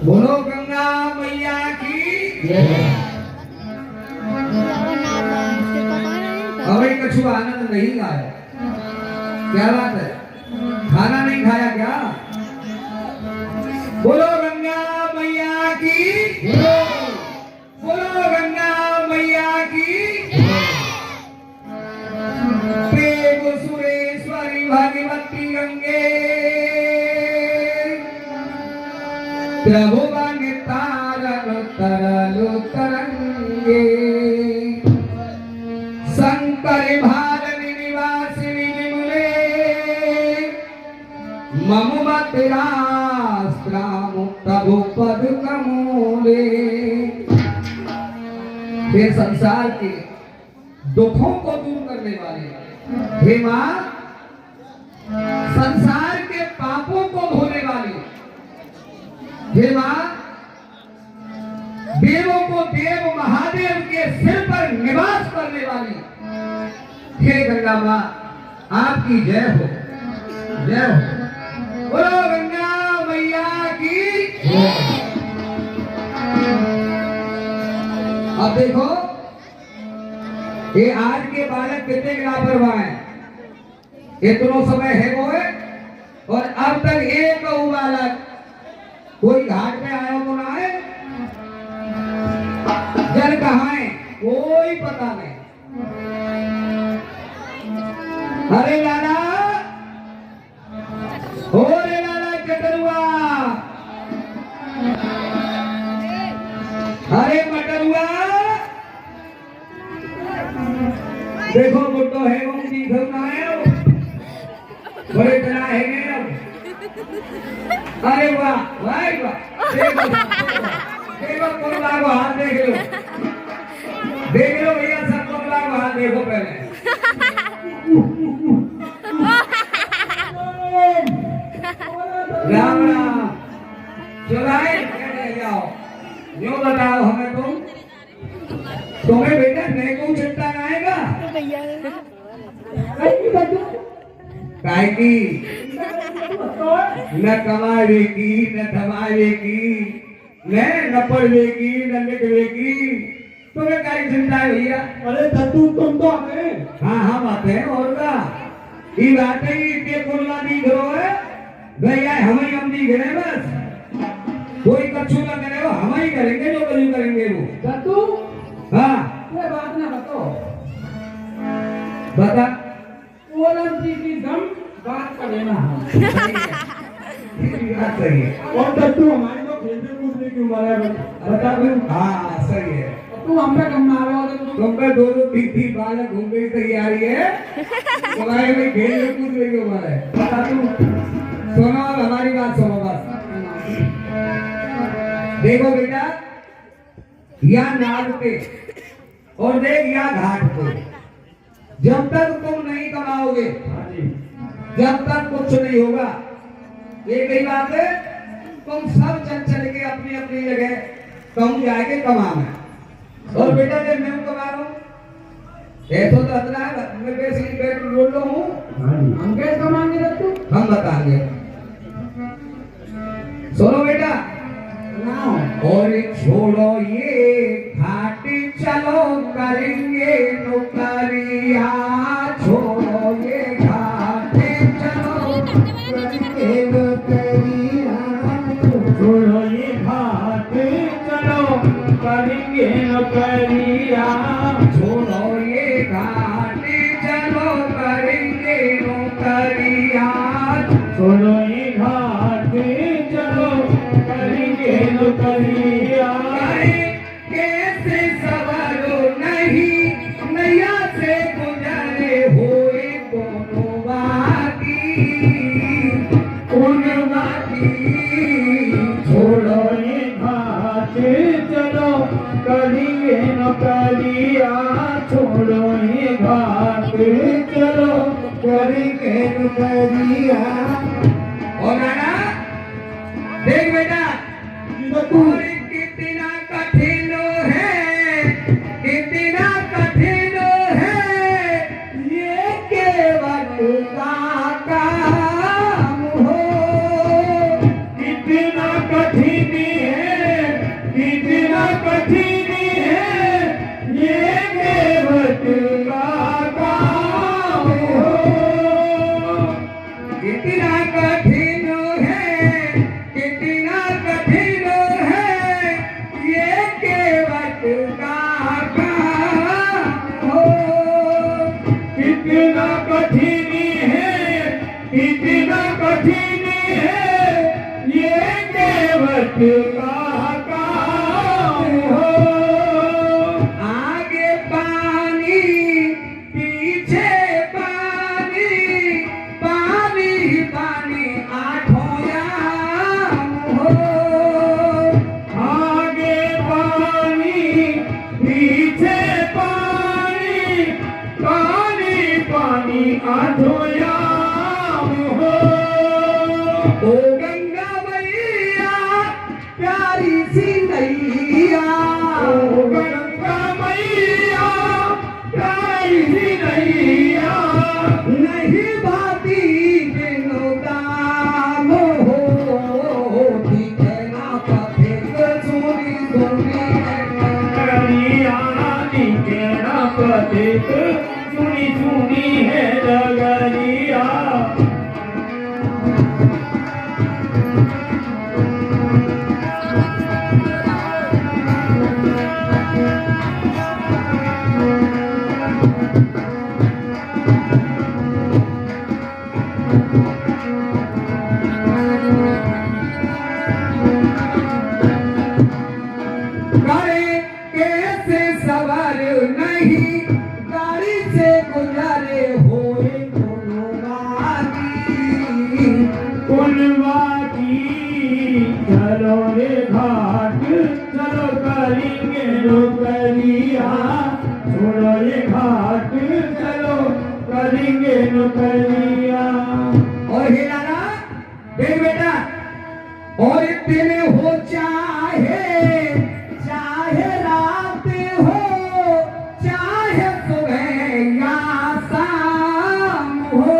बोलो गंगा मैया की अभी कछु आनंद नहीं आया। क्या बात है, खाना नहीं खाया क्या? बोलो गंगा मैया की, बोलो गंगा मैया की। प्रेम सुरेश्वरी भगवती गंगे प्रभु बन तारन तरलु तरंगे शंकर भारनी निवासिनी विमले मम रास्त्राम प्रभु पद कमूले। हे संसार के दुखों को दूर करने वाले, हे मां संसार के पापों को धोने वाली, हे मां देवों को देव महादेव के सिर पर निवास करने वाली, हे गंगा मां आपकी जय हो, जय हो। बोलो गंगा मैया की। अब देखो ये आज के बालक कितने लापरवाह हैं। इतना समय है वो है और अब तक एक बालक कोई घाट पे आया तो ना है, जल कहाँ है कोई पता नहीं। अरे लाला, हो रे लाला चटरुआ, अरे मटरुआ, देखो बुड्ढो है वो दिखो ना है बड़े तना है गए। अरे वाह वाह वाह, देखो देखो कोला को हाथ देख लो भैया, सब कोला को हाथ देखो पहले। राम राम, चलाए जाओ, यूं बताओ हमें तुम्हें बेटा नहीं को चिंता ना आएगा काय की न कमाएगी न धमाएगी न पढ़ेगी न लिखेगी, तुम्हें काय चिंता है भैया? अरे दत्तू तुम तो हमें, हाँ हम आते हैं और का ये बात है कि कोल्ला दी घरो है भैया, हम दी घरे बस कोई कछु ना करे वो हम ही करेंगे, जो कछु करेंगे वो। दत्तू हाँ ये बात ना बताओ, बता। ओलम जी की दम बात कर लेना हम। बात सही है। और दत्तू हमारे तो खेलने कूदने की उम्र है, बता भी। हाँ सही है। तू हम पे कम मारो और तुम पे दो तीन बालक घूमने की तैयारी है, तुम्हारे में खेलने कूदने की उम्र है। बता तू सुनो और हमारी बात सुनो बस। देखो बेटा, या नाद पे और देख या घाट पे, जब तक तुम नहीं कमाओगे, जब तक कुछ नहीं होगा। ये कई बात है, तुम सब चल के अपनी अपनी जगह कम जाके कमाना। और बेटा जब मैं कमा रहा हूँ ऐसा तो अतना है, मैं बेसिकली पेट बोल रहा हूँ, हम कैसे कमाएंगे दत्तू? हम बताएंगे। सुनो बेटा, और छोड़ो ये घाट चलो करेंगे नौकरिया, छोड़ो ये घाट चलो करेंगे नौकरिया, छोड़ो ये घाट चलो करेंगे नौकरिया, छोड़ो ये घाट चलो करेंगे नौकरिया, छोड़ो ये घाट चलो करेंगे नौकरिया। कैसे सवारो नहीं नैया से गुजरे हुए दोनों बाकी उन बाकी, छोड़ो ये घाट चलो करेंगे नौकरिया, छोड़ो ये घाट चलो करेंगे नौकरिया। और नाना देख बेटा, और कितना कठिन है, कितना कठिन है ये केवल का काम हो, कितना कठिन है पथ का काम हो। आगे पानी पीछे पानी, पानी ही पानी आठों याम हो। आगे पानी पीछे पानी, पानी पानी आठों याम हो। ओ गंगा मैया प्यारी सी नैया, ओ गंगा मैया प्यारी सी नैया, नहीं भाती बिनु दाम हो। दिखे ना पथिक सुनी सुनी करिया निकेरा पथिक सुनी सुनी है डगरिया। करे कैसे सवार नहीं, गाड़ी से गुजारे होए कोनो बागी। कुलवा की चलो रे घाट, चलो करेंगे नौकरिया। छोड़ो ये घाट, चलो करेंगे नौकरिया। और हे लाला देख बेटा, और तेरे हो चाहे चाहे रात हो, चाहे सुबह या शाम हो।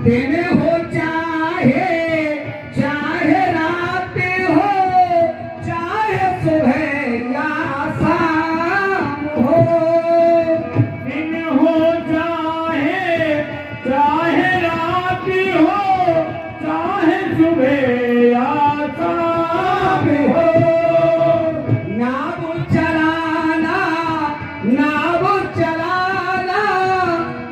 तेरे हो चाहे चाहे रात हो, चाहे सुबह या शाम हो। दिन हो चाहे चाहे रात हो, चाहे सुबह या शाम हो। नाव चलाना नाव चलाना,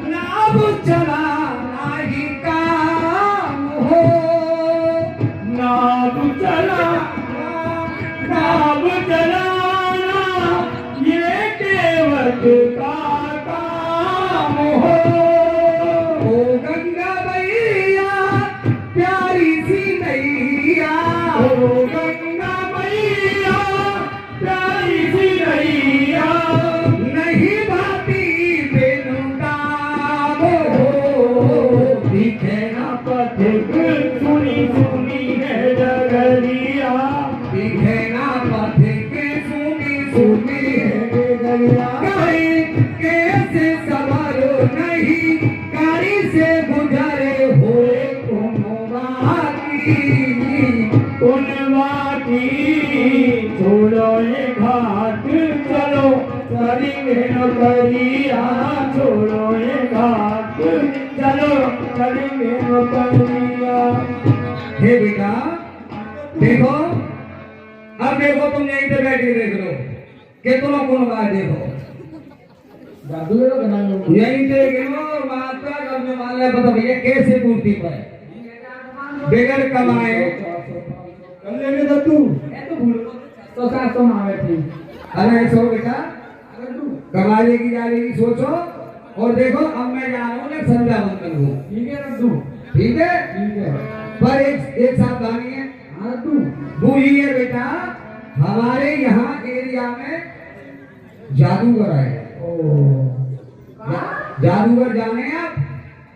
नाव चलाना ही काम हो। नाव चलाना, नाव चलाना ये केवट का काम हो। ओ गंगा मैया प्यारी सी नैया, ओ गंगा मैया प्यारी सी नैया, नहीं भाती बिनु दाम हो। दिखे ना पथिक सुनी सुनी है डगरिया। दिखे ना पथिक सुनी सुनी है डगरिया। गाड़ी कैसे सवार नहीं, गाड़ी से गुजरे होए कोनो बागी। कुलवा की छोड़ो ये घाट, चलो करेंगे नौकरिया। छोड़ो ये घाट, चलो करेंगे नौकरिया। हे बेटा देखो, अब देखो तुम यहीं पे बैठ के देख लो कि तुम कौन बात देखो। जादू है ना लोग। यहीं पे गिनो माता अब में मान ले बता भैया कैसे मूर्ति पर बगैर कमाए कर लेंगे दत्तू। तो भूल तो सास तो मावे थी। अरे सो बेटा अगर तू कमाने की जाने की सोचो। और देखो अब मैं जा रहा हूँ ना संध्या बंदन हूँ, ठीक है रद्दू, ठीक है। ठीक है। पर एक सावधानी है, हाँ रद्दू, भूलिए बेटा हमारे यहाँ एरिया में जादूगर आए। जादूगर जाने आप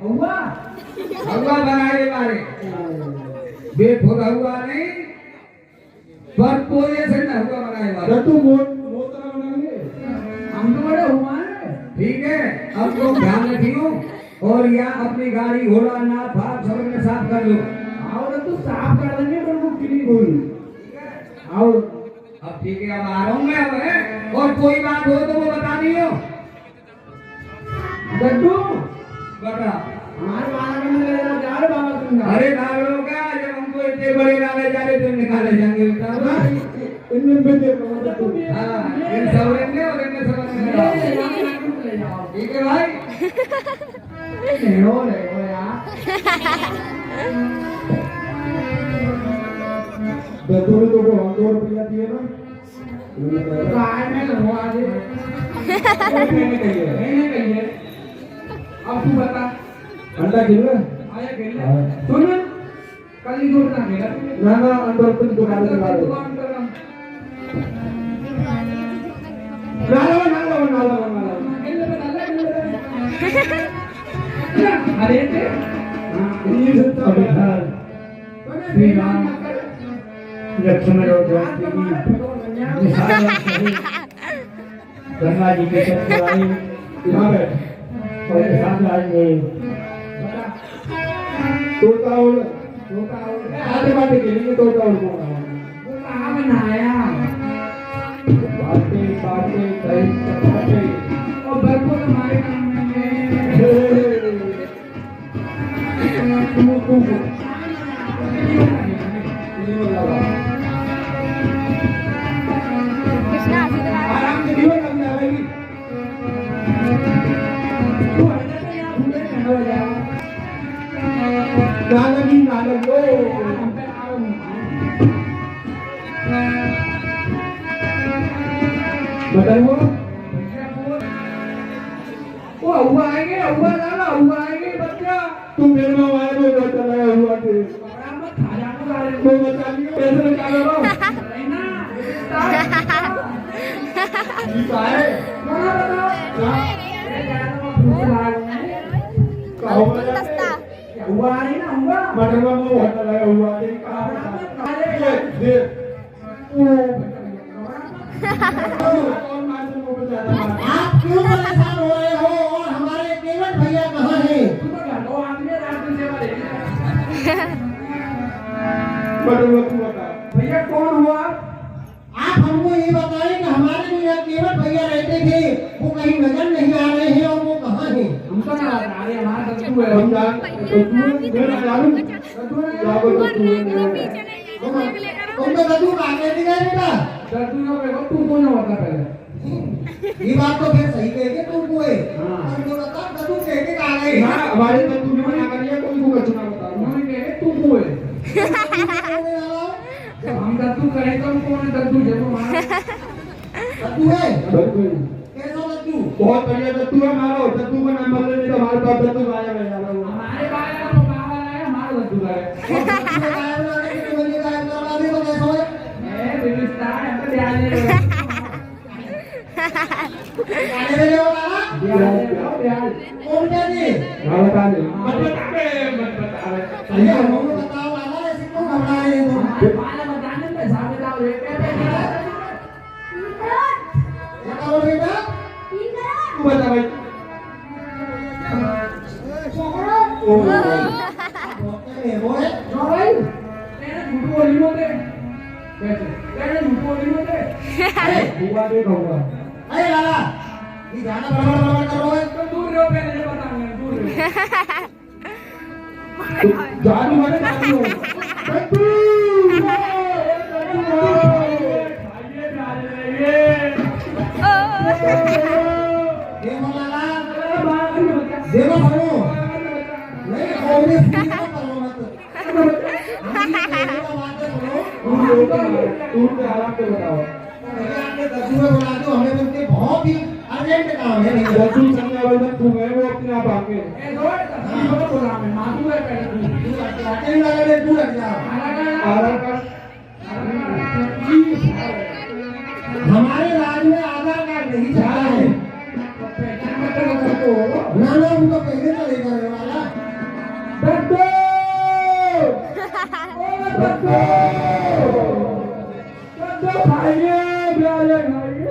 हुआ हवा बनाने वाले बेखुदा हुआ नहीं, पर पोजीशन हुआ बनाने वाला। दत्तू मोतरा बनाएंगे। हम तो बड़े हुआ है। ठीक है, अब तुम ध्यान रखियो और यहाँ अपनी गाड़ी घोड़ा ना फाप सब में साफ कर लो। आओ रद्दू साफ कर देंगे बिल्कुल क्लीन हुई। आओ अब ठीक है, अब आ रहा हूँ मैं अब है। और कोई बात हो तो वो बता दियो। रद्दू बता। हमारे बारह में लगेगा चार बाबा तुमका। अरे नागरों का जब हमको इतने बड़े नाले जा रहे तो निकाले जाएंगे बेटा। इनमें भी देखो दत्तू। हाँ, इन अच्छा उड़ने समझ में ले आया। जाओ। ठीक है भाई। ले लो यार। दत्तू ने तो को 2 रुपया दिए ना काय में लगवा दे। मैंने कही है मैंने कही है। अब तू बता। अंडा खेल रहा आया खेल ले। सुन कल ही जोड़ ना खेला। ना अंडा कुछ दुकान के बाहर दुकान कर रहा। ना खेल ले बता ले। अरे ते ये सब तो बिहार श्री राम लक्ष्मण और जानकी गंगा जी के तट पर आई यहाँ पे और साथ आएंगे तोता आते बातें खेलेंगे तोता और वो कहाँ बनाया? बातें कहीं चपाते और बरको तुम्हारे काम में है। आराम से जीवन करने आएगी तू हटने से यहाँ घूमने में हो जाएगा। नानक लो हम पे आओ। बताओ वो हुआ आएंगे बच्चा। तू मेरे में आए में बता लगा हुआ थे बड़ा मत खा जाना सारे तो बता लियो पैसे निकालो नहीं ना ठीक है बोला बताओ कहो हुआ नहीं ना हुआ मटर में वो होता लगा हुआ थे कहां दे कौन मार से को ज्यादा मार आप क्यों परेशान हो रहे हो और हमारे केवल भैया कहाँ हैं? मटर में तू बता भैया कौन हुआ? आप हमको ये बताएं कि हमारे जो यहाँ केवल भैया रहते थे वो कहीं नजर नहीं आ रहे हैं और वो कहाँ हैं? हमको ना बता रहे हमारा दत्तू है। हम जान तो तू मेरा जानू जाओ तो तू तुम तो कदू का आगे नहीं गए बेटा। दत्तू का बेटा तू कौन होता पहले? ये बात तो फिर सही कह के तुम कोई हाँ। तुमको बता कदू कह के आ गए ना हमारे तो तू जो ना करिए कोई को कुछ ना बता उन्होंने कहे तू को है। जब हम दत्तू कहे तो कौन है दत्तू जब हमारा कदू है बिल्कुल कैसा कदू? बहुत बढ़िया तो तू हमारा तू का नाम बोल नहीं तो हमारे पास तो गाया में जा रहा हूं हमारे बारे में तो कहा है हमारा दत्तू का है। मैं विविधता है तो ध्यान दे ध्यान ना बता दे मत बता हमारा बताने में सामने जाओ लेके तू बता भाई ओ जो भाई तेरे झूठ बोली होते कैसे तेरे झूठ बोली होते हुआ दे कहूंगा तो दूर रहो पहले ये बताऊंगा दूर रहो जादू मारे जादू बंदू तू के हालात को बताओ हमें उनके बहुत ही अर्जेंट काम है जल्दी संजय वाला तू है वो अपने आप आके ए रोड बोला मैं मातू है पहले तू लग जा आराम कर हमारे राज्य में आधार कार्ड नहीं चला है ना ना उनको पहले चलेगा रे वाला बंदू बंदू खाइए प्यारे खाइए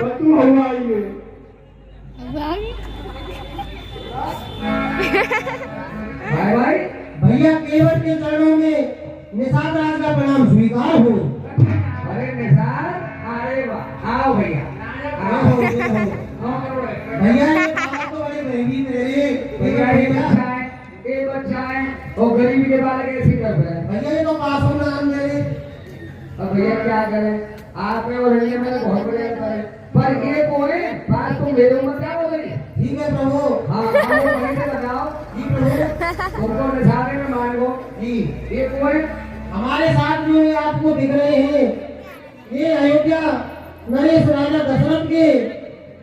बंदू हुआ ये भाई भाई भैया केवट के चरणों में निषाद राज का प्रणाम स्वीकार हो अरे निसार अरे वाह आओ भैया आओ भैया ये बात तो बड़ी महंगी मेरे भैया ये बच्चा है और गरीबी के बालक ऐसे कर रहे हैं भैया ये तो पास होना हम मेरे क्या करें, आप में और ये मेरे बहुत बड़े अंतर है। पर ये कोई बात तो मेरे ऊपर क्या हो गई? ठीक है प्रभु। हाँ आप वहीं से बताओ जी प्रभु। उनको निशाने में मान लो जी ये कोई हमारे साथ जो आपको दिख रहे हैं ये अयोध्या नरेश राजा दशरथ के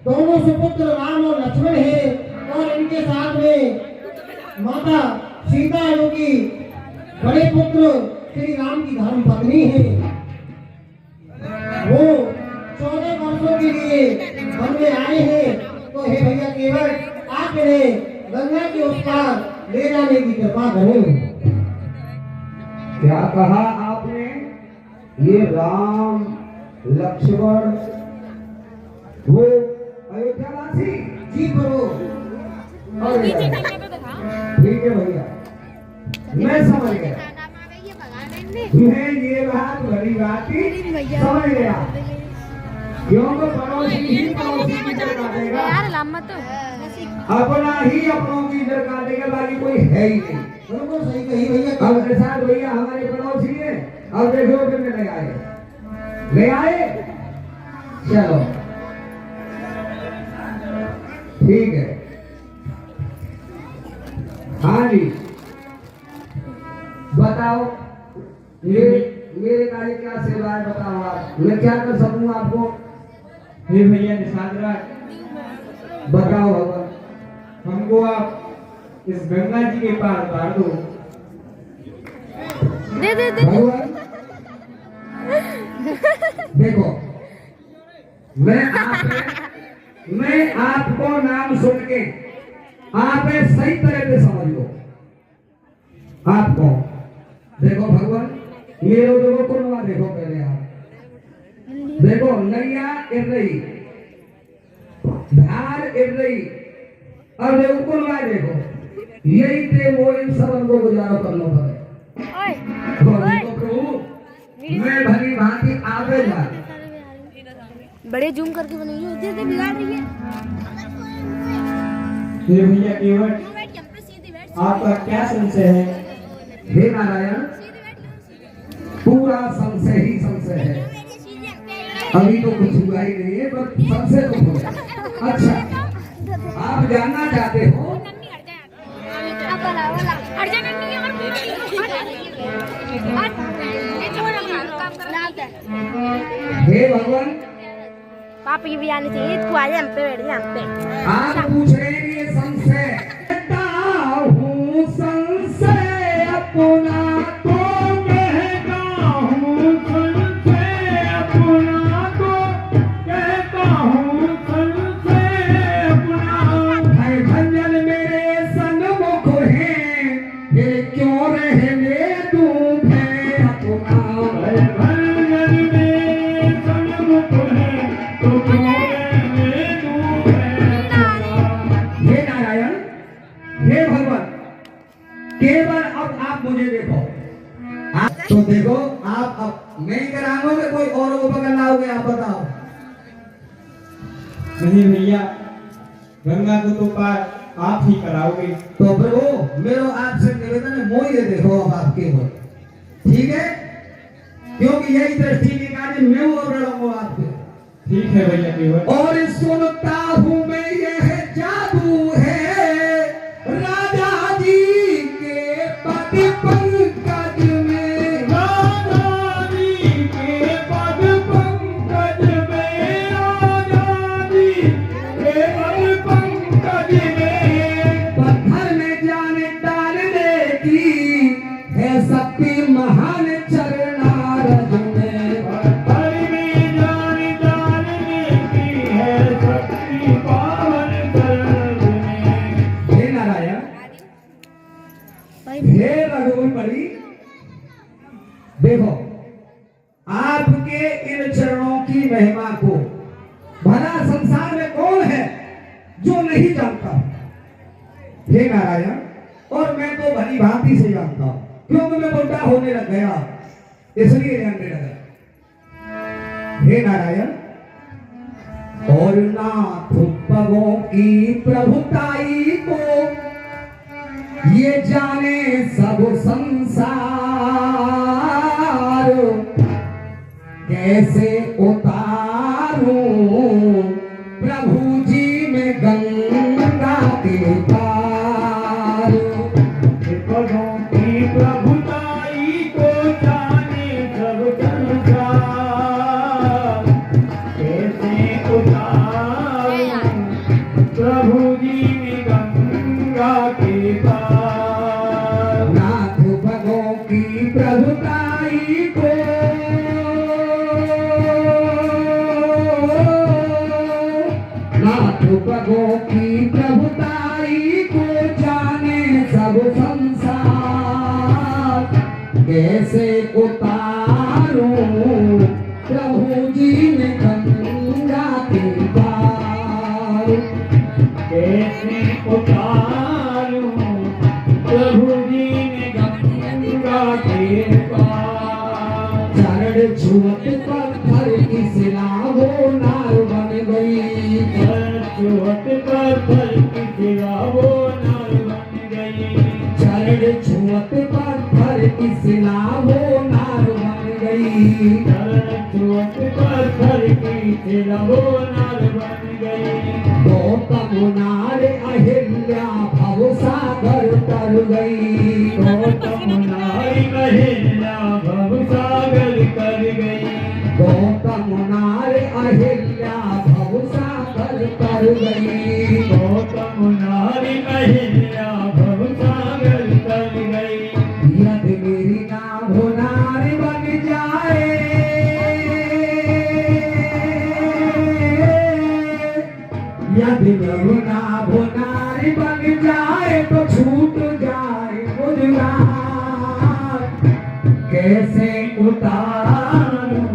दोनों सुपुत्र राम और लक्ष्मण हैं और इनके साथ में माता सीता जो कि बड़े पुत्र श्री राम की धर्म पत्नी है। वो 14 वर्षों के लिए वन में आए हैं। तो हे भैया केवल आप इन्हें गंगा के उस पार ले जाने की कृपा करें। क्या कहा आपने? ये राम लक्ष्मण वो अयोध्यावासी? जी प्रभु। और ठीक है भैया मैं समझ गया। मैं ये बात बड़ी बात की समझ गया। क्योंकि पड़ोसी ही पड़ोसी की इज्जत काटेगा, अपना ही अपनों की इज्जत काटेगा, बाकी कोई है ही नहीं। बिल्कुल सही कही भैया। अब के साथ भैया हमारे पड़ोसी है। अब देखो कितने ले आए चलो ठीक है। हाँ जी बताओ मेरे कार्य क्या सेवा है, बताओ आप, मैं क्या कर सकूं आपको? हे भैया निषाद राज, बताओ भगवान। हमको आप इस गंगा जी के पार उतार दो। दे भगवान देखो मैं आपको नाम सुन के आप सही तरह से समझ लो। आपको देखो भगवान मेरे देखो कुनवा देखो पहले आप देखो नैया गिर रही, धार गिर रही, और देखो कुनवा देखो, यही थे वो इन सबन को गुजारा करना पड़े। प्रभु मैं भली भांति आगे जा बड़े जूम करके बनाइए होती है बिगाड़ रही है। हे भैया केवल आपका क्या संशय है? हे नारायण पूरा संशय ही संशय है, अभी तो कुछ हुआ ही नहीं है पर संशय तो हो। अच्छा आप जानना चाहते हो? हे भगवान पापा ये भी आने चाहिए, तू आ जा हम पे बैठ जा हम पे। आप पूछ रहे हैं ये संशय हूँ, संशय अपना तो कहता हूँ, संशय अपना तो कहता हूँ, संशय अपना है भंजन मेरे सन्मुख है, फिर क्यों रहने दूं मैं अपना। है भंजन मेरे सन्मुख है तो क्यों रहने दूं मैं अपना। हे नारायण हे भगवान केवल अब आप मुझे देखो, आप तो देखो आप अब मैं ही कराऊंगा कोई और को पकड़ लाओगे? आप बताओ। नहीं भैया गंगा को तो पार आप ही कराओगे। तो प्रभु मेरा आपसे निवेदन है मोह ये देखो अब आप केवल ठीक है, क्योंकि यही दृष्टि के कार्य मैं वो लड़ूंगा आपके। ठीक है भैया केवल। और सुनता हूँ मैं यह जादू है राजा जी के पद पंकज में, राजा जी के पद पंकज में, राजा जी के पद पंकज में पत्थर में जान डालने की है शक्ति महान चरणारज में, पत्थर में जान डालने की है शक्ति पावन चरणारज में। हे नारायण हे रघुवंशी देखो आपके इन चरणों की महिमा को भला संसार में कौन है जो नहीं जानता? हे नारायण और मैं तो भली भांति से जानता हूं, क्योंकि मैं बुढ़ा होने लग गया इसलिए जानने लगा। हे नारायण और नाथ पगों की प्रभुताई को ये जाने सब संसार, कैसे उतारूं प्रभु जी में गंगा के पार। विपदों की प्रभुताई को जाने सब संसार, कैसे उतारूं प्रभु जी में गंगा के पार। नाथ भगों की प्रभुताई को नाथ भगों की प्रभुताई को जाने सब संसार, कैसे उतारूं प्रभु जी में गंगा के पार। कैसे उतारूं प्रभु जी ने गंगा के पार। चरण छुअत पत्थर की शिला वो नार बन गई। छुअत पत्थर की शिला वो नार बन गई। चरण छुअत पत्थर की शिला वो नार बन गई। छुअत पत्थर की शिला वो नार बन गई। गौतम नार अहिल्या भव सागर तर गई। गौतम नारी अहिल्या भव सागर कर गई। गौतम नार अहिल्या भव सागर तर गई। गौतम नारी अहिल्या भव सागर कर गई। यदि मेरी नाभ नारी बन जाए, यदि मेरी नाभ नारी बन जाए तो छूट जाए गुजरात। कैसे उतारूं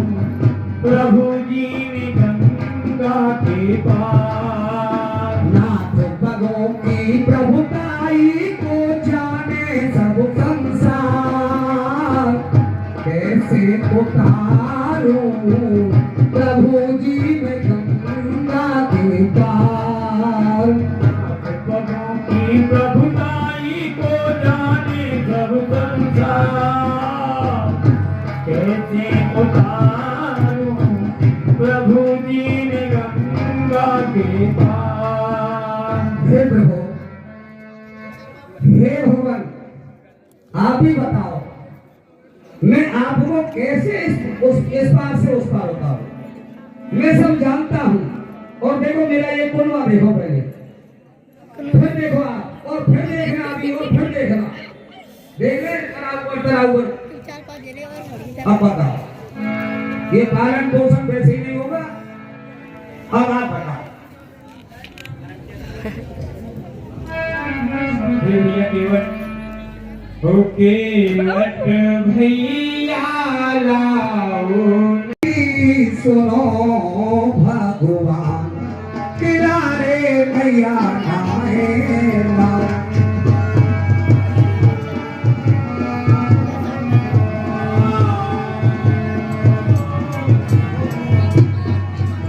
प्रभु जी ने गंगा के पार। नाथ भगों की प्रभुताई को जाने सब संसार, कैसे उतारूं प्रभु जी में गंगा के पार। भक्तों की प्रभुताई को जाने सब संसार, कैसे उतारूं प्रभु जी ने गंगा के पार। हे प्रभु, हे भगवान, आप ही बताओ मैं आपको कैसे इस पार से उस पार होता हूँ। मैं सब जानता हूँ। और देखो मेरा ये कुनवा देखो पहले, फिर देखो आप, और फिर देखना अभी, और फिर देखना, देख ले तरावर। अब बताओ ये पालन पोषण वैसे ही नहीं होगा। अब आप बताओ। भैया केवट ओके लट भैया लाओ। सुनो भगवान किनारे मैया नाए लाओ।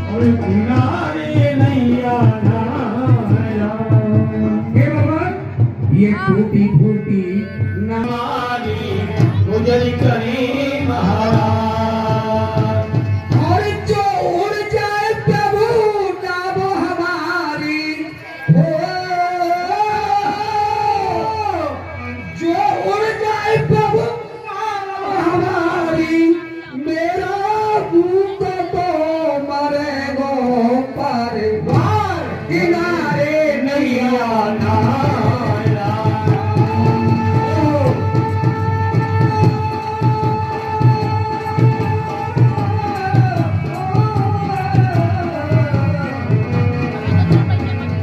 और किनारे नैया नाया। हे भगवान, ये टूटी फूटी हमारी गुजर करे महाराज। और जो उड़ जाए प्रभु नाम हमारी हो, जो उड़ जाए प्रभु नाम हमारी, मेरा भूत तो मरेगो परिवार किनारे नैया नाया।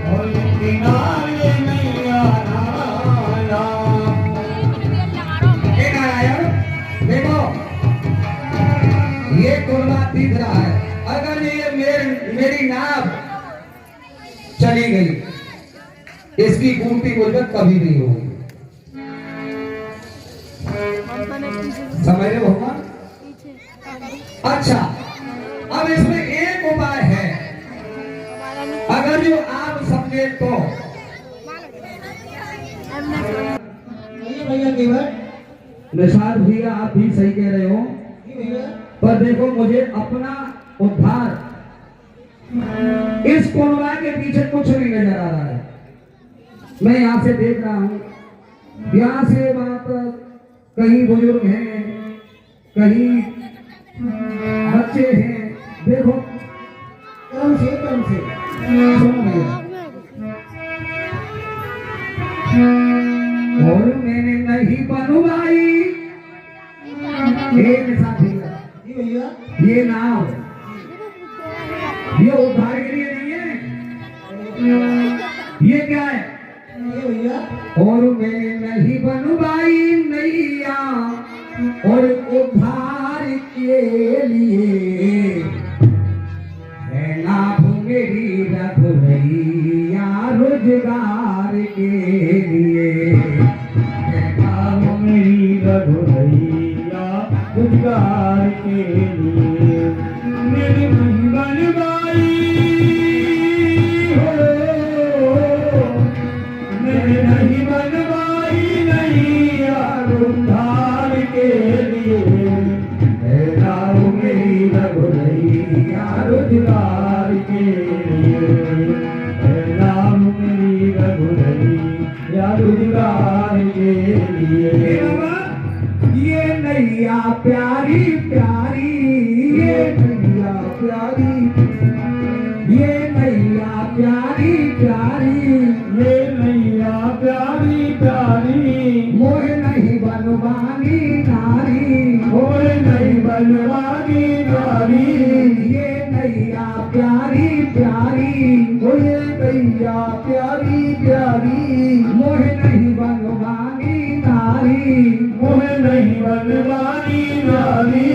और किनारे नैया नाया। हे नारायण, देखो ये कुर्बा दिख रहा है। अगर ये मेरी नाव चली गई, इसकी गुमती गुजरत कभी नहीं होगी। समझ रहे हो भगवान? अच्छा, अब इसमें एक उपाय है, अगर जो आप समझे तो। भैया केवट निषाद भैया आप भी सही कह रहे हो। जी भैया। पर देखो मुझे अपना उद्धार इस कोरोना के पीछे कुछ नहीं नजर आ रहा है। मैं यहाँ से देख रहा हूँ, यहाँ से वहां तक कहीं बुजुर्ग हैं, कहीं बच्चे हैं। देखो कर्म से सुनो भैया। और मैंने नहीं बनवाई एक साथी जी भैया, ये नाव, ये उद्धार के लिए नहीं है। ये क्या है? ये भैया, और मैंने नहीं बनवाई नैया और उद्धार के लिए है लाभ मेरी रघुरैया रोजगार के लिए है लाभ मेरी रघुरैया रोजगार के लिए मेरी नहीं बनवाई हो, मैंने नहीं बनवाई नैया उद्धार के लिए है लाभ मेरी रघुरैया रोजगार के लिए है लाभ मेरी रघुरैया रोजगार के लिए। ये नैया प्यारी प्यारी, ये नैया प्यारी, ये नैया प्यारी प्यारी, ये नैया प्यारी प्यारी मोहे नहीं बनवानी नारी, मोहे नहीं बनवानी नारी। ये नैया प्यारी प्यारी, मोहे नैया प्यारी प्यारी मोहे नहीं बनवानी नारी, मोहे नहीं बनवानी नारी।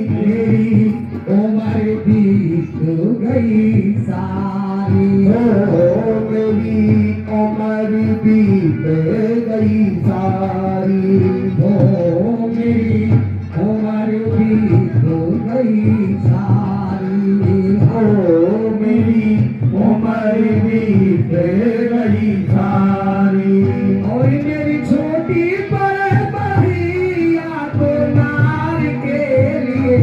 मेरी उम्र बीत गई सारी, हो मेरी उम्र बीत गई सारी, हो मेरी उम्र बीत गई सारी, हो मेरी उम्र बीत गई सारी। और मेरी छोटी बड़े बहिया को नार के लिए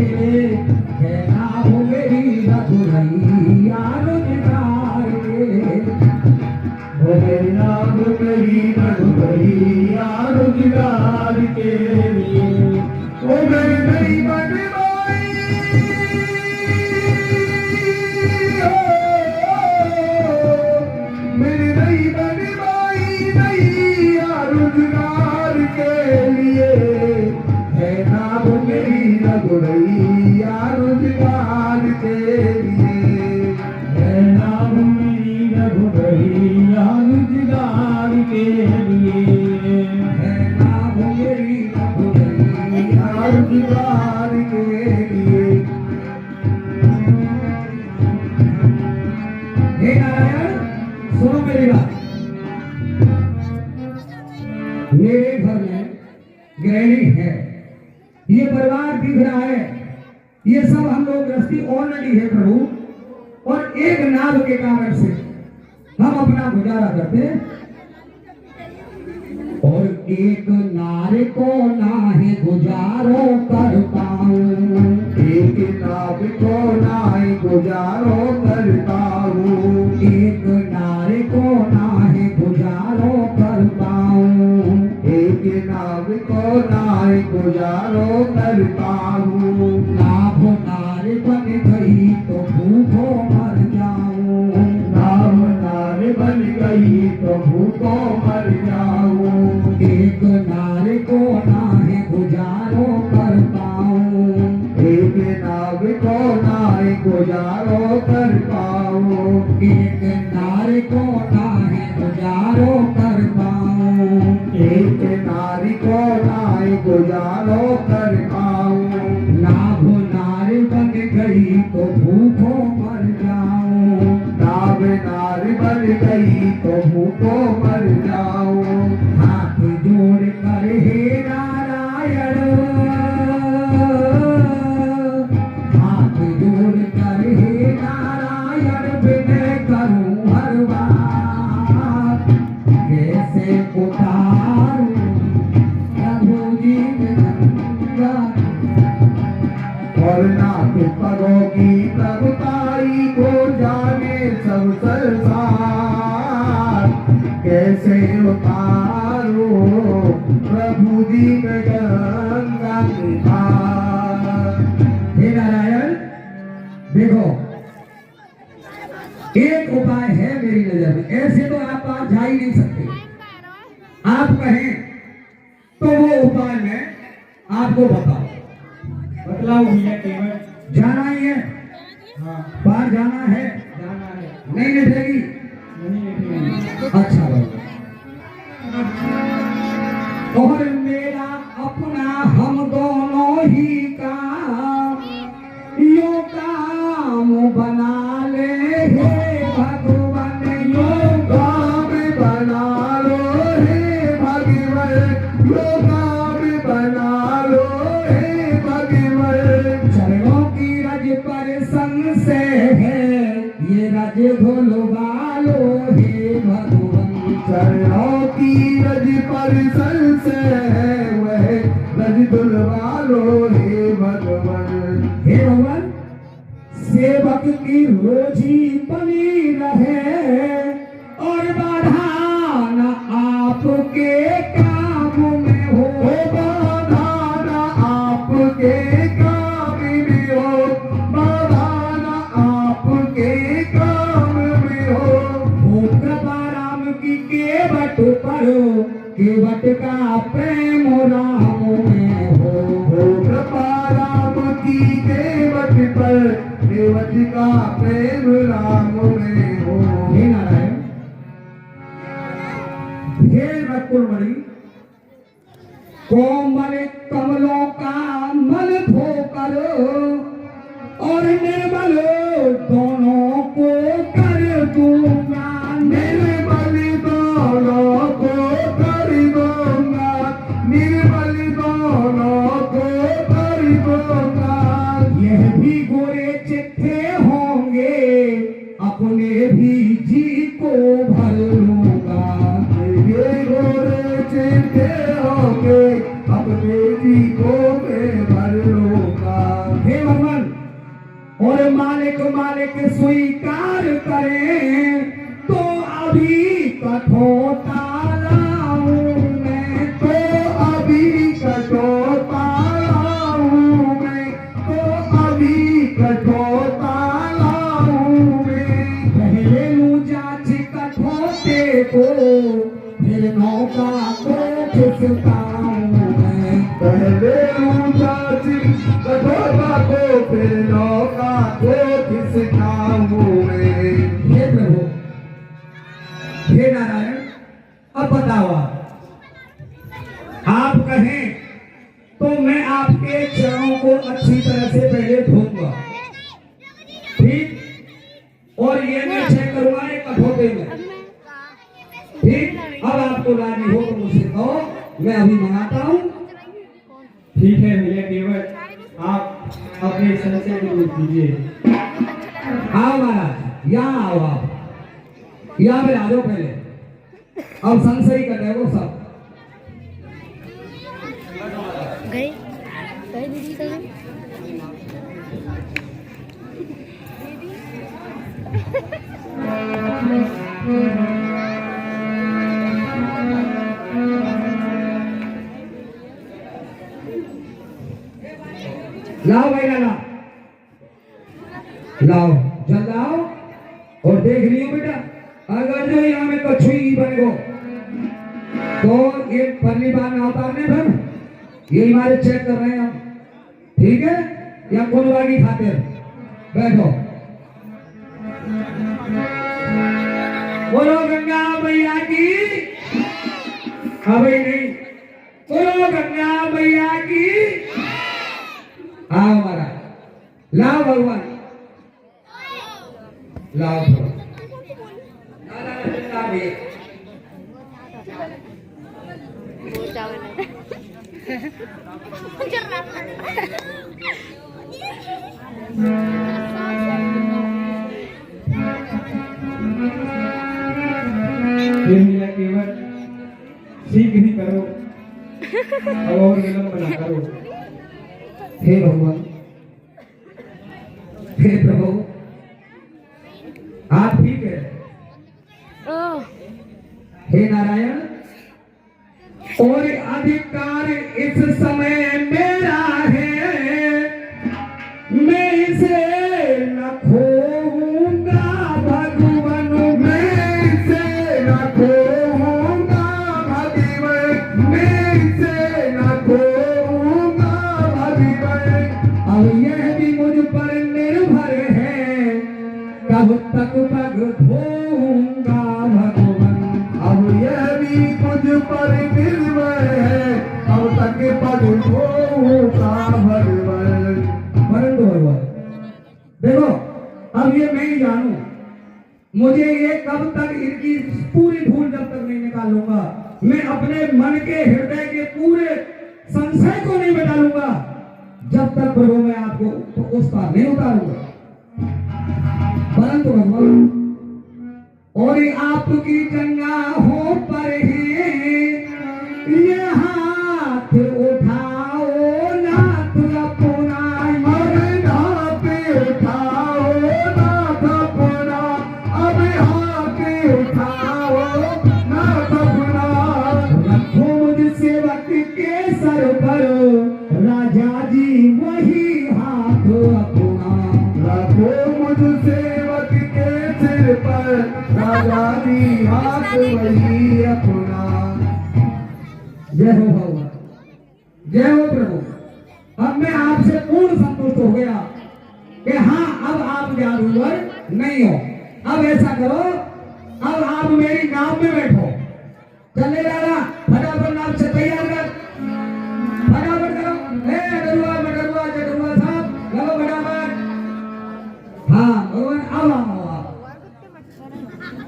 है नाम मेरी रघुरैया रोजगार के, है नाम मेरी रघुरैया रोजगार के लिए। ओ मेरी नहीं बनवाई मेरी नहीं बनवाई नैया रोजगार के लिए है नाम मेरी रघुरैया रोजगार के लिए है नाम मेरी रघुरैया रोजगार के लिए है नाम मेरी रघुरैया रोजगार के लिए। हे नारायण सुनो मेरी बात। मेरे घर में गृहिणी है, ये परिवार दिख रहा है, ये सब हम लोग गृहस्थी ऑलरेडी है प्रभु। और एक नाव के कारण से हम अपना गुजारा करते हैं। और एक नार को नाहे गुजारो कर पाऊं, एक नाव को नाहे गुजारो कर पाऊं, एक नार को नाहे गुजारो कर पाऊं, एक नाव को नाहे गुजारो कर पाऊं। नाव नार बन गई तो भूखो मर जाऊं, नाव नार बन गई तो भूखो मर जाऊं। एक नार को नाहे गुजारो कर पाऊं, एक नाव को नाहे गुजारो कर पाऊं, एक नार को नाहे गुजारो कर पाऊं, एक नार को नाहे गुजारो कर पाऊं। नाव नार बन गई तो भूखो मर जाऊं, नाव नार बन गई तो भूखो मर जाऊं। हाथ जोड़ कर हे नारायण, हाथ जोड़ कर हे नारायण विनय करूं हर बार, कैसे उतारूं प्रभु जी में गंगा। और नाथ पगों की प्रभुताई को जाने सब संसार, कैसे उतारो प्रभु दीन गंगा निहार। हे नारायण, देखो एक उपाय है मेरी नजर में, ऐसे तो आप आज जा ही नहीं सकते। आप कहें तो वो उपाय मैं आपको बताऊं। बतलाओ भैया केवट। जाना ही है, हाँ बाहर जाना है, जाना है। नहीं निकलेगी। नहीं निकलेगी। अच्छा बाबा, और मेरा अपना हम दोनों ही काम यो काम बना ले हे भगवान, यो काम बना लो हे भगवान, यो काम बना लो हे भगवान। चरणों की रज पर संशय है, ये रज धुलवा लो हे भगवान। चरणों की रज पर संशय है, वह रज धुलवा लो हे भगवान। हे भगवान, सेवक की रोजी बनी रहे और बाधा न आपके काम में हो, बाधा न आपके काम में हो, बाधा न आपके काम में हो कृपा राम की केवट पर, केवट का प्रेम राम में हो कृपा राम की केवट पर, केवट का प्रेम राम में हो। हे नारायण, हे रकुलमणि, कोमल कमलों का मल धोकर और निर्मल दोनों को कर दूंगा, निर्मल दोनों को कर दूंगा, निर्मल दोनों को कर दूंगा। यह भी गोरे चिट्ठे होंगे, अपने भी जी को भर लूंगा। ये गोरे चिट्ठे होंगे, अपने जी को मैं भर लूंगा। हे भगवान, और मालिक मालिक स्वीकार करें तो अभी कठोता लाऊं मैं, तो अभी कठोता लाऊं मैं, तो अभी कठोता लाऊं मैं। पहले लूं जांच कठोते को, फिर नौका को खिसकाऊं मैं। पहले लूं जांच कठोता को, फिर नौका को खिसकाऊं मैं। हे प्रभु, हे नारायण, अब बताओ आप कहें तो मैं आपके चरणों को अच्छी तरह से पहले धोऊंगा, ठीक, और ये मैं चेक करूंगा एक कठोते में, ठीक। अब आपको राजी हो तो मुझसे कहो, मैं अभी मंगाता हूँ। ठीक है भैया केवट, आप अपने संशय को दूर कीजिए। आओ महाराज, यहाँ आओ, आप यहाँ पे आ जाओ पहले। अब संशय कर रहे हो सब। गई गई दीदी गई। लाओ भाई लाला, लाओ जल्द आओ और देख लियो बेटा, अगर जो यहाँ में कछुई बन गो तो ये पहली बार ना उतारने पर ये हमारे चेक कर रहे हैं हम, ठीक है, या कौन बागी खाते बैठो। बोलो गंगा मैया की, अभी नहीं, बोलो गंगा मैया की। आओ महाराज, लाओ भगवान, लाओ भैया केवट, सीख ही करो, अब और विलंब ना करो। हे भगवान, हे प्रभु आप ठीक है। ओह हे नारायण, और अधिकार इस समय मेरा है, मैं इसे न खोऊंगा भगवान, मैं इसे न खोऊंगा भगवान, मैं इसे न खोऊंगा भगवान। अब यह भी मुझ पर निर्भर है, कब तक पग धोऊंगा भगवान। अब यह भी मुझ पर निर्भर है, अब तक पग धोऊंगा भगवान। परंतु भगवान देखो, अब ये मैं ही जानू, मुझे ये कब तक इनकी पूरी धूल जब तक नहीं निकालूंगा, मैं अपने मन के हृदय के पूरे संशय को नहीं मिटा लूंगा, जब तक प्रभु मैं आपको तो उसका नहीं उतारूंगा। परंतु भगवान, और आपकी जंगाहों पर ही ये हाथ उठाओ नाथ अपना, अरे हाथ उठाओ नाथ अपना, अब हाथ उठाओ नाथ अपना। रखो मुझ सेवक के सर पर राजा जी वही हाथ अपना, रखो मुझ सेवक के सिर पर राजा जी हाथ वही अपना। जय हो भगवान, जय हो प्रभु। अब मैं आपसे पूर्ण संतुष्ट हो गया कि हाँ, अब आप जादूगर नहीं हो। अब ऐसा करो, अब आप मेरी नाव में बैठो। चले दादा, फटाफट नाव से तैयार कर, फटाफट करो। डरुआ मडरुआ जडरुआ साहब चलो फटाफट। हाँ भगवान, अब आओ आप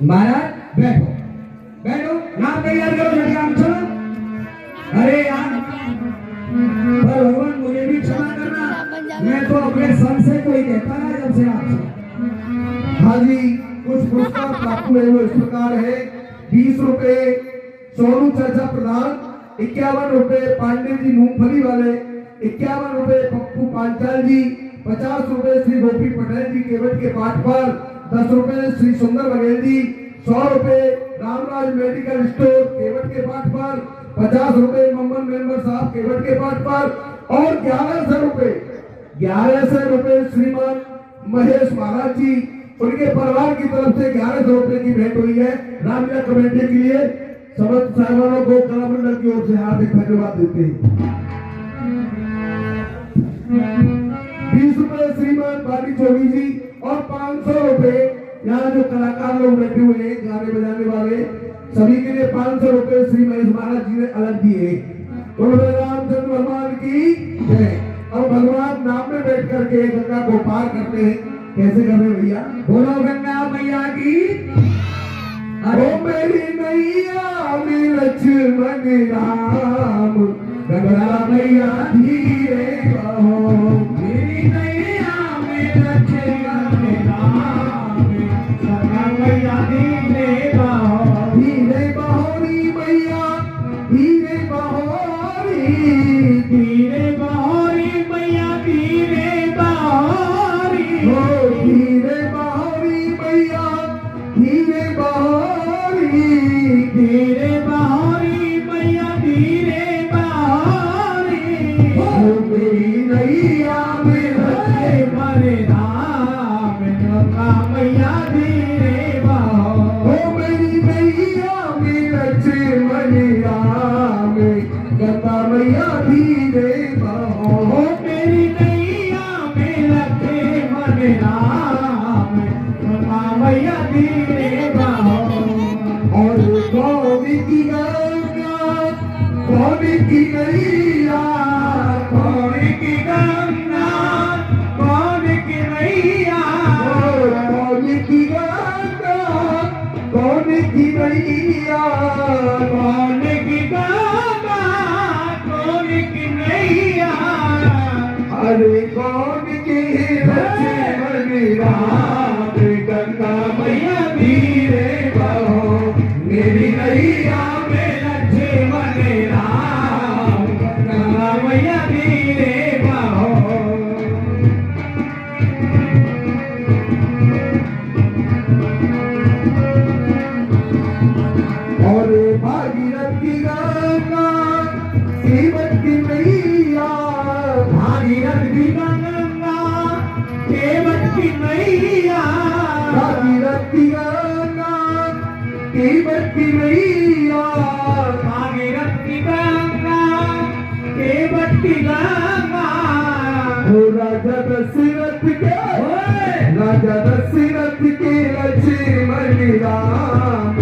महाराज, बैठो बैठो, नाव तैयार करो, झटकाम चलो। अरे यार, पर भगवान मुझे भी क्षमा करना, मैं तो अपने संशय को ही कहता है जब से आपसे। हाँ जी, कुछ पुरस्कार प्राप्त हुए वो इस प्रकार है। 20 रुपए सोनू चर्चा प्रधान, 51 रुपए पांडे जी मूंगफली वाले, 51 रुपए पप्पू पांचाल जी, 50 रुपए श्री गोपी पटेल जी केवट के पाठ पर, 10 रुपए श्री सुंदर बघेल जी, 100 रुपए रामराज मेडिकल स्टोर केवट के पाठ पर, 50 रुपए मोहम्मद मेंबर साहब केवट के पाठ पर, और 1100 रुपए श्रीमान महेश महाराज जी, उनके परिवार की तरफ से 1100 रुपए की भेंट हुई है। रामलीला कमेटी के लिए समस्त साहबानों को कला मंडल की ओर से हार्दिक धन्यवाद देते हैं। 20 रुपए श्रीमान बाली जोगी जी, और 500 रुपए यहाँ जो कलाकार लोग बैठे हुए हैं गाने बजाने वाले सभी के लिए 500 रुपए श्री महेश महाराज जी ने अलग दिए। बोलो रामचंद्र भगवान की जय। और भगवान नाम में बैठ करके गंगा को पार करते हैं। कैसे कर रहे भैया? बोलो गंगा मैया की। अरे मेरी नैया में लक्ष्मण राम, गंगा मैया धीरे बहो, मेरी नैया में लक्ष्मण राम, गंगा मैया धीरे बहो, धीरे बहोरी मैया, धीरे बहोरी, धीरे बहोरी मैया धीरे बहोरी, हो धीरे बहोरी मैया, धीरे बहोरी, धीरे बहोरी मैया धीरे बहोरी, हो मेरी नैया में लक्ष्मण राम, गंगा मैया धीरे बहो, हो मेरी नैया में लक्ष्मण राम, गंगा मैया धीरे बहो, ओ मेरी नैया में लक्ष्मण राम, गंगा मैया धीरे बहो। और कौन की गंगा, कौन की नैया, कौन की गंगा, कौन की नैया, कौन की गंगा, कौन की नैया, कौन की गंगा, कौन की नैया, अरे कौन की लक्ष्मण राम, गंगा मैया धीरे बहो, मेरी नैया में लक्ष्मण राम, गंगा मैया धीरे बहो। मैया भागीरथी गंगा की बटकी मैया भागीरथी गंगा के बटकी गंगा हो राजा दशरथ के राजा दशरथ के लक्ष्मण राम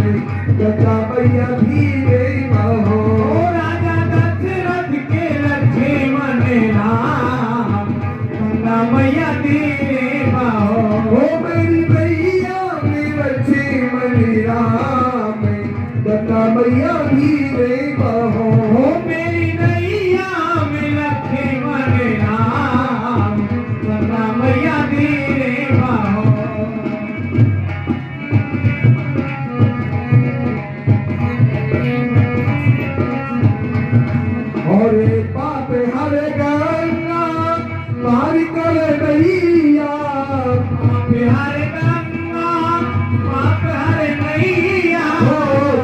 कथा मैया धीरे बहो ओ राजा दशरथ के लक्ष्मण राम गंगा मैया धीरे बहो ओ मेरी मैया मेरा लक्ष्मण राम कथा मैया धीरे बहो ओ मेरी नैया में लक्ष्मण राम गंगा मैया धीरे बहो और पाप हरे गंगा पार कर मैया बिहार गंगा पाप हर नैया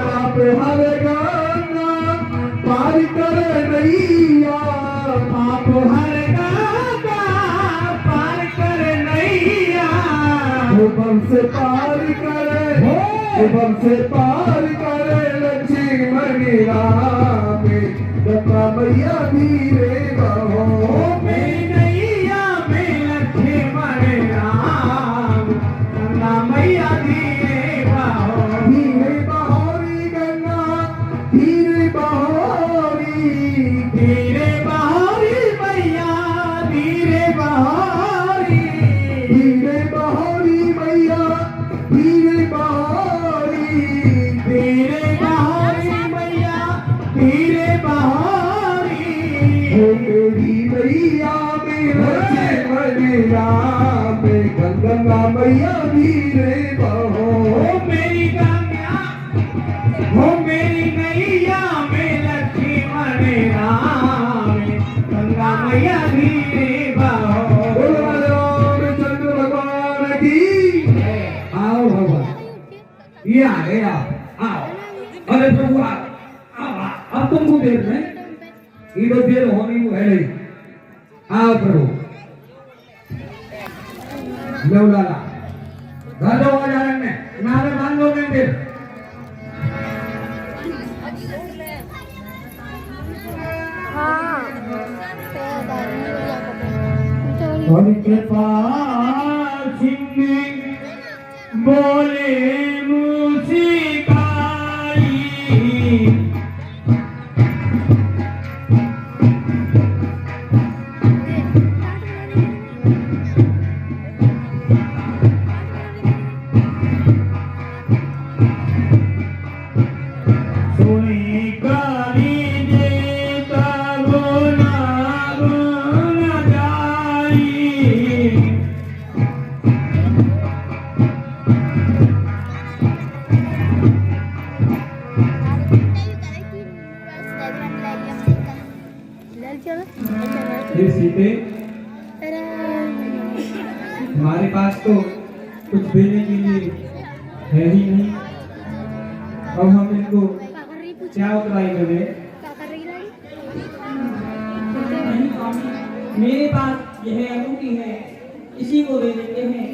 पाप हरे गंगा पार कर मैया पाप हर गंगा पार कर नैया बम से पार करे बम से पार करे लक्ष्मण राम कथा मैया धीरे बहो ओ मेरी नैया में लक्ष्मण राम गंगा मैया धीरे बहो धीरे बहोरी गंगा धीरे बहोरी धीरे बहोरी मैया धीरे बहोरी धीरे बहोरी मैया धीरे बहोरी धीरे बहोरी मैया धीरे बहोरी ओ मेरी मैया मेरा लक्ष्मण राम गंगा मैया धीरे बहो ओ मेरी गंगा ओ मेरी नैया में लक्ष्मण राम गंगा मैया धीरे बहो बोलो रामचंद्र भगवान की आओ भगवान ये आ गए आप आओ अरे प्रभु आओ अब तुमको देर में इधर देर होनी है नहीं आओ प्रभु लो लाला घर दो आ जाने में नारे मान लो मैं देर हाँ और कृपा सिंह बोले मुझे गाई सोनी गाली देता बोला बोला जाई ये सीते हमारे पास तो कुछ देने के लिए है ही नहीं। अब हम इनको क्या उतराई करें? मेरे पास यह अंगूठी है, इसी को दे देते हैं।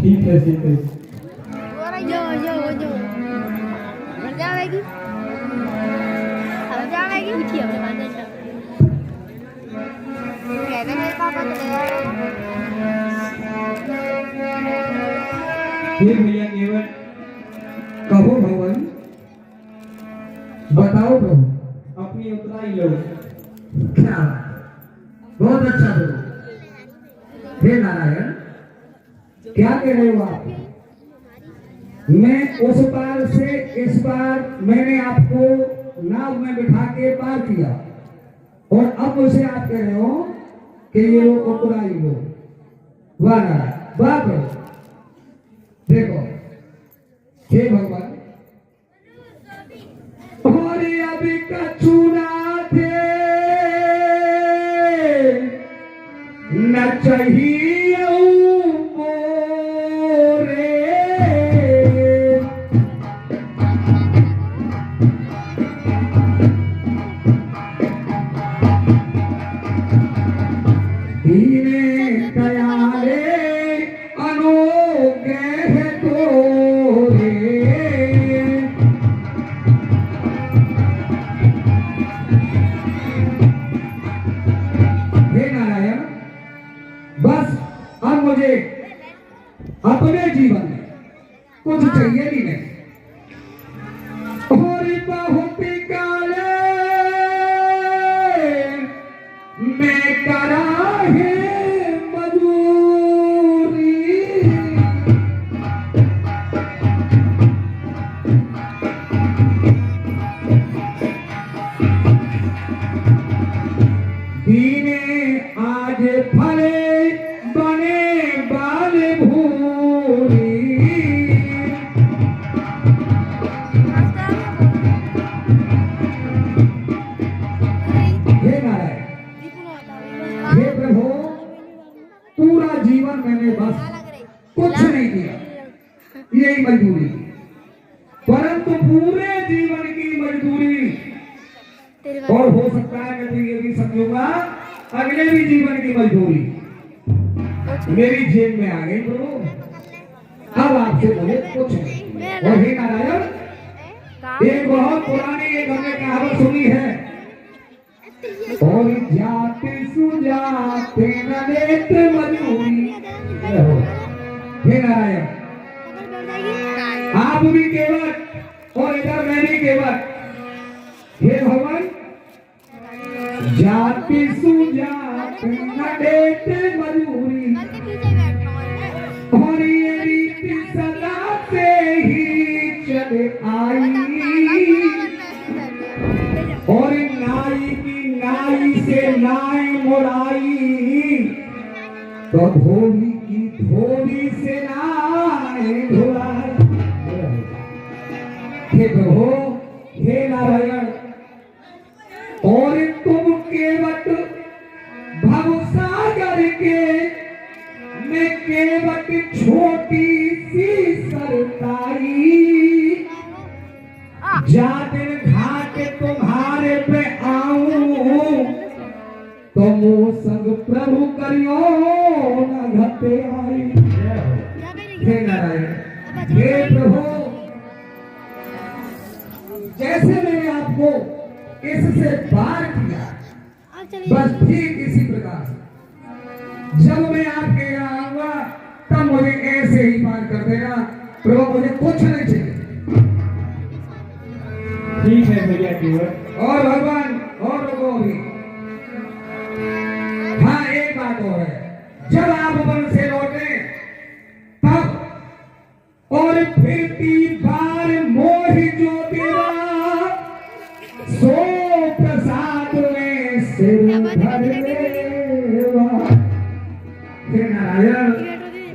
ठीक है सीते। जो मर जाएगी अब जाएगी उठी अब माने कहते मेरे पापा तो ले आएगा फिर भैया केवल कहो भगवान बताओ प्रभु अपनी उतराई लो। क्या बहुत अच्छा प्रभु हे नारायण क्या कह रहे हो आप मैं उस पार से इस पार मैंने आपको नाव में बिठा के पार किया और अब मुझे आप कह रहे हो कि ये लो उतराई लो। वाह नारायण वाह प्रभु देखो हे भगवान हमारे अभी कछुना थे न चाहिए मोरे दीने दयाले अनुग्रह तोरे। हे नारायण, बस अब मुझे अपने जीवन में कुछ चाहिए भी नहीं। और बहुत काले मैं करा है मजूरी। दीने आज फले बने बाल भूरी। हे नारायण, हे प्रभु, पूरा जीवन मैंने बस कुछ नहीं किया, यही मजदूरी, परंतु पूरे जीवन की मजदूरी, और हो सकता है मैं तो ये भी समझूंगा अगले भी जीवन की मजदूरी मेरी जेब में आ गई प्रभु। अब आपसे मुझे कुछ नहीं। और हे नारायण, एक बहुत पुरानी एक हमने कहावत सुनी है, और जाते सुजाते न देते मजदूरी। हे नारायण, आप भी केवट और इधर मैं भी केवट। हे भगवान, जाति सुजाति न देते मजूरी, और ये रीति सदा से ही चले आई। और नाई की नाई से नाई मोड़ाई, तो धोबी की धोबी से नाई धुलाई। हे प्रभु, हे नारायण, और तुम केवट भवसागर के, मैं केवट छोटी सी सरताई। जा दिन घाट तुम्हारे पे आऊं, तो मुँह संग प्रभु करियो न घटे आई। हे नारायण, हे प्रभु, जैसे मैंने आपको इससे पार किया, बस ठीक इसी प्रकार से जब मैं आपके यहाँ आऊंगा तब मुझे ऐसे ही पार कर देना प्रभु। मुझे कुछ नहीं चाहिए। ठीक है भैया केवट। और भगवान और लोगों भी। हाँ, एक बात और है, जब आप वन से लौटे तब और फिरती बार मोहि जो तेरा, सो प्रसाद में सिर धर लेवा। हे नारायण,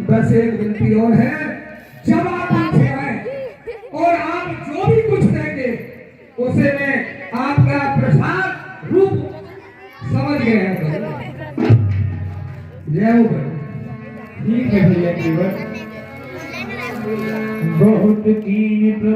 बस एक विनती और है, जब आप हमसे आए और आप जो भी कुछ देंगे उसे मैं आपका प्रसाद रूप समझ गया है। जय हो। ठीक है भैया केवट। बहुत कीन प्रभु